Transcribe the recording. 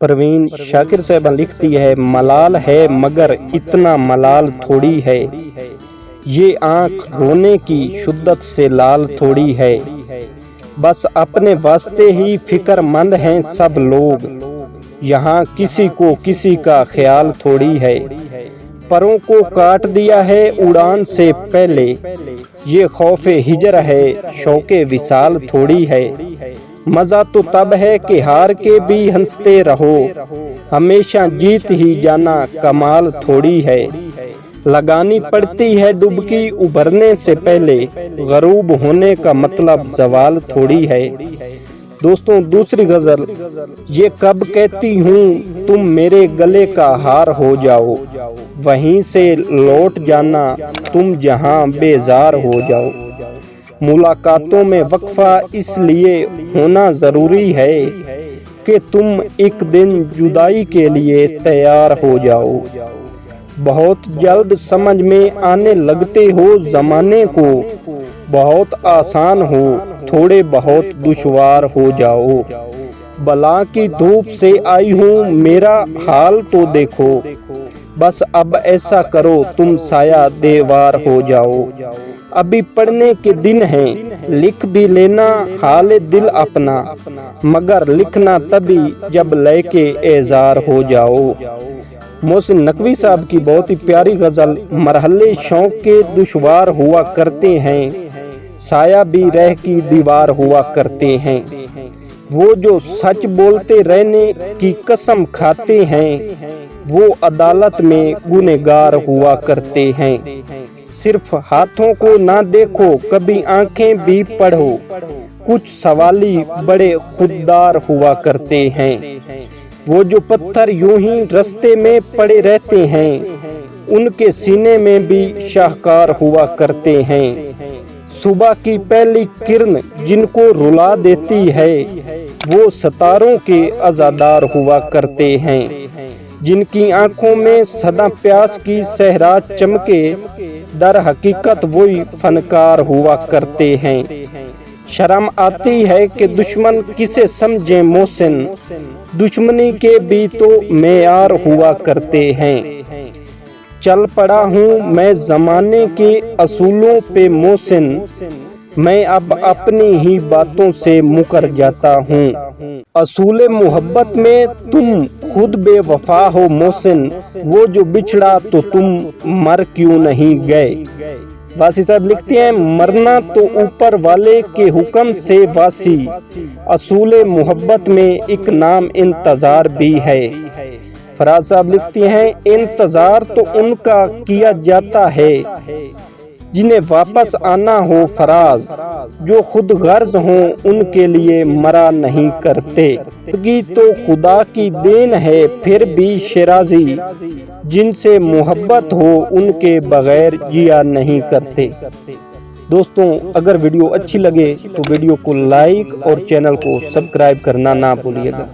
پروین شاکر صاحبہ لکھتی ہے، ملال ہے مگر اتنا ملال تھوڑی ہے، یہ آنکھ رونے کی شدت سے لال تھوڑی ہے، بس اپنے واسطے ہی فکر مند ہیں سب لوگ، یہاں کسی کو کسی کا خیال تھوڑی ہے، پروں کو کاٹ دیا ہے اڑان سے پہلے، یہ خوف ہجر ہے شوق وصال تھوڑی ہے، مزہ تو تب ہے کہ ہار کے بھی ہنستے رہو، ہمیشہ جیت ہی جانا کمال تھوڑی ہے، لگانی پڑتی ہے ڈبکی ابھرنے سے پہلے، غروب ہونے کا مطلب زوال تھوڑی ہے۔ دوستوں دوسری غزل، یہ کب کہتی ہوں تم میرے گلے کا ہار ہو جاؤ، وہیں سے لوٹ جانا تم جہاں بیزار ہو جاؤ، ملاقاتوں میں وقفہ اس لیے ہونا ضروری ہے کہ تم ایک دن جدائی کے لیے تیار ہو جاؤ، بہت جلد سمجھ میں آنے لگتے ہو زمانے کو، بہت آسان ہو تھوڑے بہت دشوار ہو جاؤ، بلا کی دھوپ سے آئی ہوں میرا حال تو دیکھو، بس اب ایسا کرو تم سایہ دیوار ہو جاؤ، ابھی پڑھنے کے دن ہیں لکھ بھی لینا حال دل اپنا، مگر لکھنا تبھی جب لے کے اعزار ہو جاؤ۔ محسن نقوی صاحب کی بہت ہی پیاری غزل، مرحلے شوق کے دشوار ہوا کرتے ہیں، سایہ بھی رہ کی دیوار ہوا کرتے ہیں، وہ جو سچ بولتے رہنے کی قسم کھاتے ہیں، وہ عدالت میں گنہگار ہوا کرتے ہیں، صرف ہاتھوں کو نہ دیکھو کبھی آنکھیں بھی پڑھو، کچھ سوالی بڑے خوددار ہوا کرتے ہیں، وہ جو پتھر یوں ہی رستے میں پڑے رہتے ہیں، ان کے سینے میں بھی شاہکار ہوا کرتے ہیں، صبح کی پہلی کرن جن کو رلا دیتی ہے، وہ ستاروں کے عزادار ہوا کرتے ہیں، جن کی آنکھوں میں سدا پیاس کی صحرا چمکے، در حقیقت وہی فنکار ہوا کرتے ہیں، شرم آتی ہے کہ دشمن کسے سمجھیں محسن، دشمنی کے بھی تو معیار ہوا کرتے ہیں، چل پڑا ہوں میں زمانے کے اصولوں پہ محسن، میں اب اپنی ہی باتوں سے مکر جاتا ہوں، اصول محبت میں تم خود بے وفا ہو محسن، وہ جو بچھڑا تو تم مر کیوں نہیں گئے۔ واسی صاحب لکھتے ہیں، مرنا تو اوپر والے کے حکم سے واسی، اصول محبت میں ایک نام انتظار بھی ہے۔ فراز صاحب لکھتے ہیں، انتظار تو ان کا کیا جاتا ہے جنہیں واپس آنا ہو فراز، جو خود غرض ہوں ان کے لیے مرا نہیں کرتے، زندگی تو خدا کی دین ہے پھر بھی شیرازی، جن سے محبت ہو ان کے بغیر جیا نہیں کرتے۔ دوستوں اگر ویڈیو اچھی لگے تو ویڈیو کو لائک اور چینل کو سبسکرائب کرنا نہ بھولیے گا۔